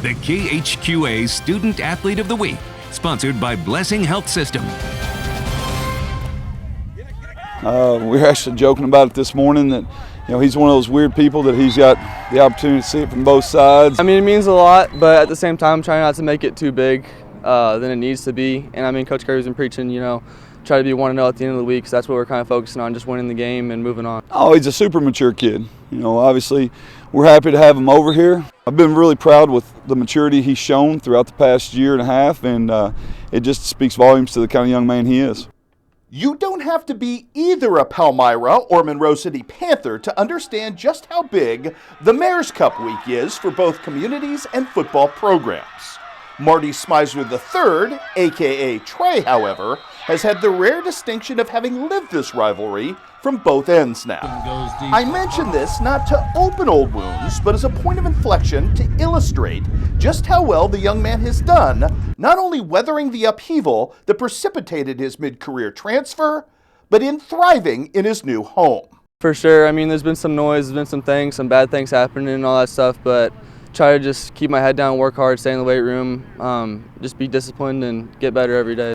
the KHQA Student Athlete of the Week, sponsored by Blessing Health System. We were actually joking about it this morning that, he's one of those weird people that he's got the opportunity to see it from both sides. I mean, it means a lot, but at the same time, I'm trying not to make it too big than it needs to be. And I mean, Coach Kirby's been preaching, try to be 1-0 at the end of the week, so that's what we're kind of focusing on, just winning the game and moving on. Oh, he's a super mature kid. Obviously, we're happy to have him over here. I've been really proud with the maturity he's shown throughout the past year and a half, and it just speaks volumes to the kind of young man he is. You don't have to be either a Palmyra or Monroe City Panther to understand just how big the Mayor's Cup Week is for both communities and football programs. Marty Smyser III, a.k.a. Trey, however, has had the rare distinction of having lived this rivalry from both ends now. I mention this not to open old wounds, but as a point of inflection to illustrate just how well the young man has done, not only weathering the upheaval that precipitated his mid-career transfer, but in thriving in his new home. For sure. I mean, there's been some noise, there's been some things, some bad things happening and all that stuff, but try to just keep my head down, work hard, stay in the weight room, just be disciplined and get better every day.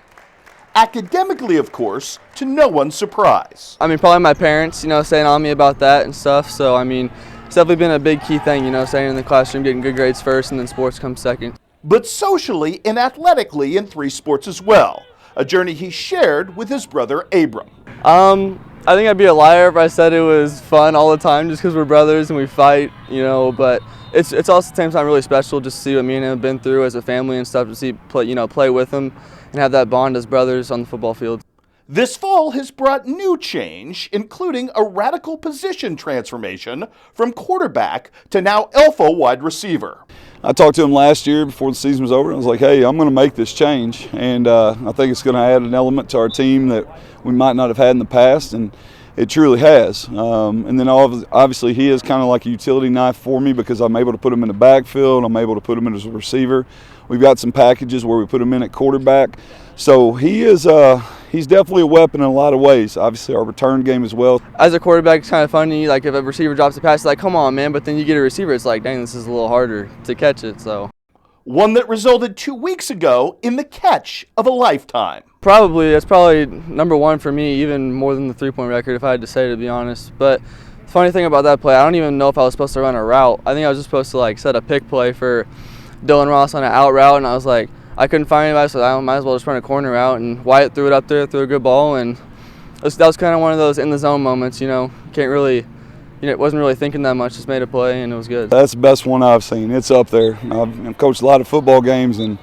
Academically, of course, to no one's surprise. I mean, probably my parents, staying on me about that and stuff. So, I mean, it's definitely been a big key thing, staying in the classroom, getting good grades first, and then sports comes second. But socially and athletically in 3 sports as well, a journey he shared with his brother Abram. I think I'd be a liar if I said it was fun all the time just because we're brothers and we fight, but it's also at the same time really special just to see what me and him have been through as a family and stuff, to see play with him and have that bond as brothers on the football field. This fall has brought new change, including a radical position transformation from quarterback to now alpha wide receiver. I talked to him last year before the season was over, and I was like, hey, I'm going to make this change, and I think it's going to add an element to our team that we might not have had in the past, and it truly has. And then obviously he is kind of like a utility knife for me because I'm able to put him in the backfield, I'm able to put him in as a receiver. We've got some packages where we put him in at quarterback. So he's definitely a weapon in a lot of ways. Obviously our return game as well. As a quarterback, it's kind of funny, like if a receiver drops a pass, it's like, come on, man, but then you get a receiver, it's like, dang, this is a little harder to catch it, so. One that resulted 2 weeks ago in the catch of a lifetime. That's probably number one for me, even more than the 3-point record, if I had to say, to be honest. But the funny thing about that play, I don't even know if I was supposed to run a route. I think I was just supposed to set a pick play for Dylan Ross on an out route, and I was like, I couldn't find anybody, so I might as well just run a corner route, and Wyatt threw it up there, threw a good ball, and that was kind of one of those in the zone moments, can't really, wasn't really thinking that much, just made a play, and it was good. That's the best one I've seen. It's up there. I've coached a lot of football games, and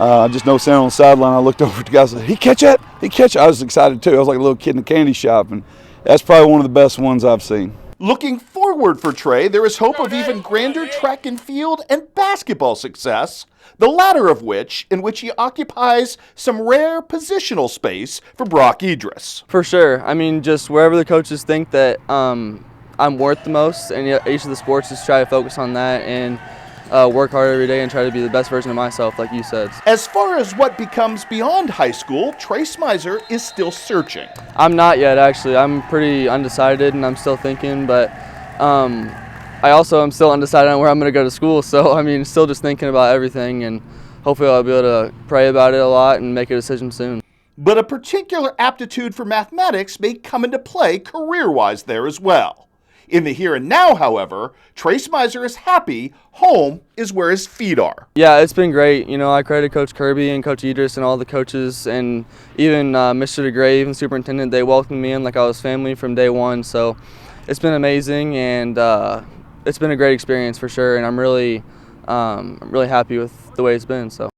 I just know standing on the sideline, I looked over at the guy and said, he catch it? He catch it? I was excited too. I was like a little kid in a candy shop, and that's probably one of the best ones I've seen. Looking forward for Trey, there is hope of even grander track and field and basketball success, the latter of which he occupies some rare positional space for Brock Idris. For sure. I mean, just wherever the coaches think that I'm worth the most, and each of the sports, just try to focus on that and work hard every day and try to be the best version of myself, like you said. As far as what becomes beyond high school, Trey Smyser is still searching. I'm not yet, actually. I'm pretty undecided, and I'm still thinking, but I also am still undecided on where I'm going to go to school, so I mean, still just thinking about everything, and hopefully I'll be able to pray about it a lot and make a decision soon. But a particular aptitude for mathematics may come into play career-wise there as well. In the here and now, however, Trey Smyser is happy home is where his feet are. Yeah, it's been great. I credit Coach Kirby and Coach Idris and all the coaches, and even Mr. DeGrave and Superintendent. They welcomed me in like I was family from day one. So it's been amazing, and it's been a great experience for sure. And I'm really happy with the way it's been. So.